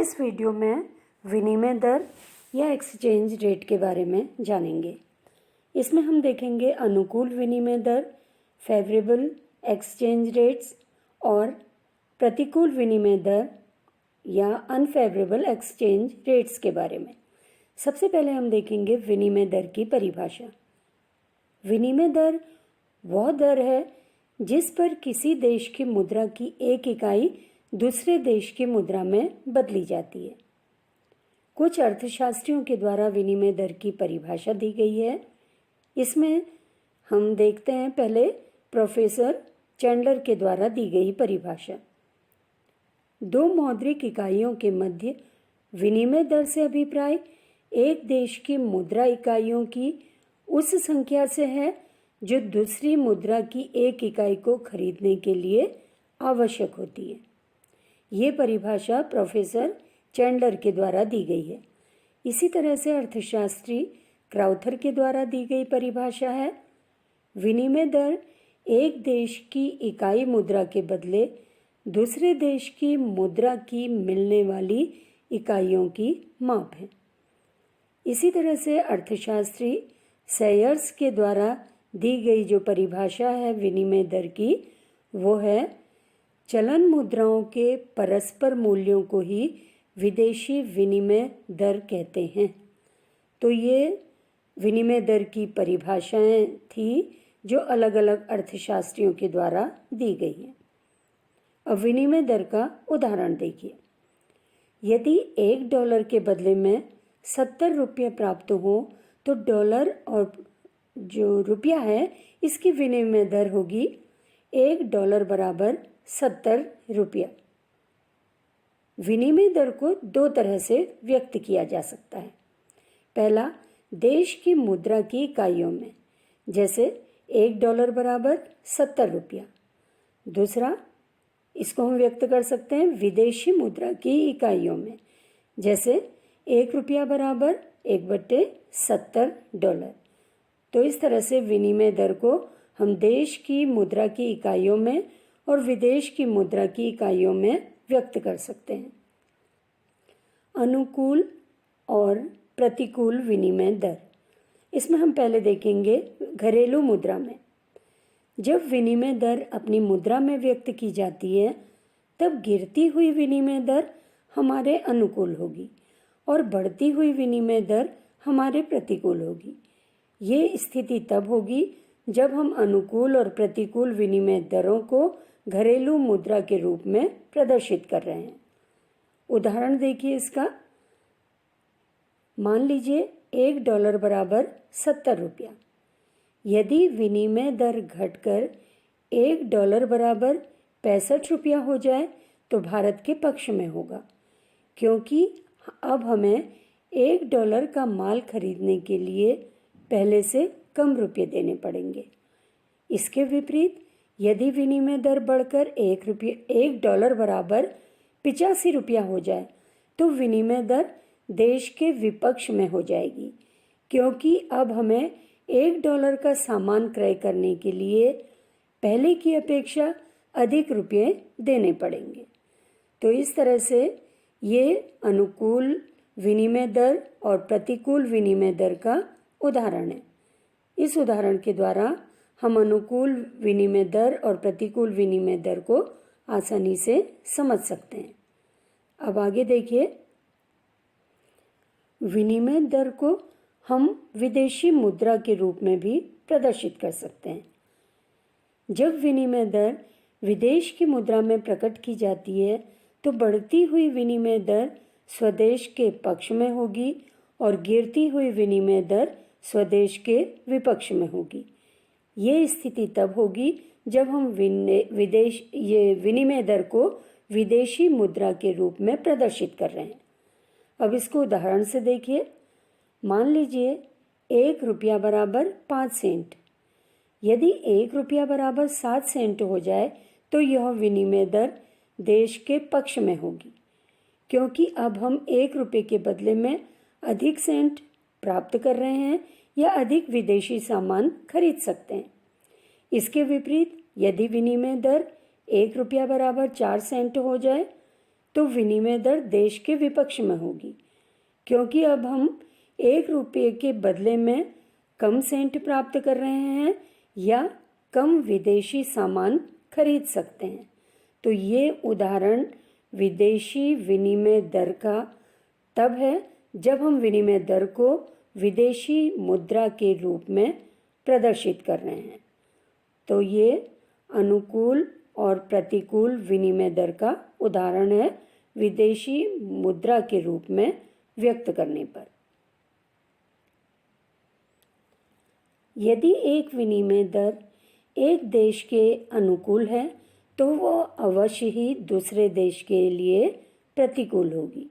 इस वीडियो में विनिमय दर या एक्सचेंज रेट के बारे में जानेंगे। इसमें हम देखेंगे अनुकूल विनिमय दर, फेवरेबल एक्सचेंज रेट्स और प्रतिकूल विनिमय दर या अनफेवरेबल एक्सचेंज रेट्स के बारे में। सबसे पहले हम देखेंगे विनिमय दर की परिभाषा। विनिमय दर वह दर है जिस पर किसी देश की मुद्रा की एक इकाई दूसरे देश की मुद्रा में बदली जाती है। कुछ अर्थशास्त्रियों के द्वारा विनिमय दर की परिभाषा दी गई है। इसमें हम देखते हैं पहले प्रोफेसर चैंडलर के द्वारा दी गई परिभाषा। दो मौद्रिक इकाइयों के मध्य विनिमय दर से अभिप्राय एक देश की मुद्रा इकाइयों की उस संख्या से है जो दूसरी मुद्रा की एक इकाई को खरीदने के लिए आवश्यक होती है। ये परिभाषा प्रोफेसर चैंडलर के द्वारा दी गई है। इसी तरह से अर्थशास्त्री क्राउथर के द्वारा दी गई परिभाषा है, विनिमय दर एक देश की इकाई मुद्रा के बदले दूसरे देश की मुद्रा की मिलने वाली इकाइयों की माप है। इसी तरह से अर्थशास्त्री सेयर्स के द्वारा दी गई जो परिभाषा है विनिमय दर की, वो है चलन मुद्राओं के परस्पर मूल्यों को ही विदेशी विनिमय दर कहते हैं। तो ये विनिमय दर की परिभाषाएं थी जो अलग अलग अर्थशास्त्रियों के द्वारा दी गई हैं। अब विनिमय दर का उदाहरण देखिए। यदि $1 के बदले में 70 रुपये प्राप्त हो तो डॉलर और जो रुपया है इसकी विनिमय दर होगी $1 बराबर 70 रुपया। विनिमय दर को दो तरह से व्यक्त किया जा सकता है। पहला, देश की मुद्रा की इकाइयों में, जैसे $1 बराबर 70 रुपया। दूसरा, इसको हम व्यक्त कर सकते हैं विदेशी मुद्रा की इकाइयों में, जैसे $1 बराबर 1/70। तो इस तरह से विनिमय दर को हम देश की मुद्रा की इकाइयों में और विदेश की मुद्रा की इकाइयों में व्यक्त कर सकते हैं। अनुकूल और प्रतिकूल विनिमय दर, इसमें हम पहले देखेंगे घरेलू मुद्रा में। जब विनिमय दर अपनी मुद्रा में व्यक्त की जाती है तब गिरती हुई विनिमय दर हमारे अनुकूल होगी और बढ़ती हुई विनिमय दर हमारे प्रतिकूल होगी। ये स्थिति तब होगी जब हम अनुकूल और प्रतिकूल विनिमय दरों को घरेलू मुद्रा के रूप में प्रदर्शित कर रहे हैं। उदाहरण देखिए इसका। मान लीजिए $1 बराबर 70 रुपया। यदि विनिमय दर घटकर $1 बराबर 65 रुपया हो जाए तो भारत के पक्ष में होगा, क्योंकि अब हमें $1 का माल खरीदने के लिए पहले से कम रुपये देने पड़ेंगे। इसके विपरीत यदि विनिमय दर बढ़कर $1 बराबर 85 रुपया हो जाए तो विनिमय दर देश के विपक्ष में हो जाएगी, क्योंकि अब हमें $1 का सामान क्रय करने के लिए पहले की अपेक्षा अधिक रुपये देने पड़ेंगे। तो इस तरह से ये अनुकूल विनिमय दर और प्रतिकूल विनिमय दर का उदाहरण है। इस उदाहरण के द्वारा हम अनुकूल विनिमय दर और प्रतिकूल विनिमय दर को आसानी से समझ सकते हैं। अब आगे देखिए, विनिमय दर को हम विदेशी मुद्रा के रूप में भी प्रदर्शित कर सकते हैं। जब विनिमय दर विदेश की मुद्रा में प्रकट की जाती है तो बढ़ती हुई विनिमय दर स्वदेश के पक्ष में होगी और गिरती हुई विनिमय दर स्वदेश के विपक्ष में होगी। ये स्थिति तब होगी जब हम विनिमय दर को विदेशी मुद्रा के रूप में प्रदर्शित कर रहे हैं। अब इसको उदाहरण से देखिए। मान लीजिए $1 बराबर 5 सेंट। यदि $1 बराबर 7 सेंट हो जाए तो यह विनिमय दर देश के पक्ष में होगी, क्योंकि अब हम $1 के बदले में अधिक सेंट प्राप्त कर रहे हैं या अधिक विदेशी सामान खरीद सकते हैं। इसके विपरीत यदि विनिमय दर $1 बराबर 4 सेंट हो जाए तो विनिमय दर देश के विपक्ष में होगी, क्योंकि अब हम 1 रुपये के बदले में कम सेंट प्राप्त कर रहे हैं या कम विदेशी सामान खरीद सकते हैं। तो ये उदाहरण विदेशी विनिमय दर का तब है जब हम विनिमय दर को विदेशी मुद्रा के रूप में प्रदर्शित कर रहे हैं। तो ये अनुकूल और प्रतिकूल विनिमय दर का उदाहरण है विदेशी मुद्रा के रूप में व्यक्त करने पर। यदि एक विनिमय दर एक देश के अनुकूल है तो वह अवश्य ही दूसरे देश के लिए प्रतिकूल होगी।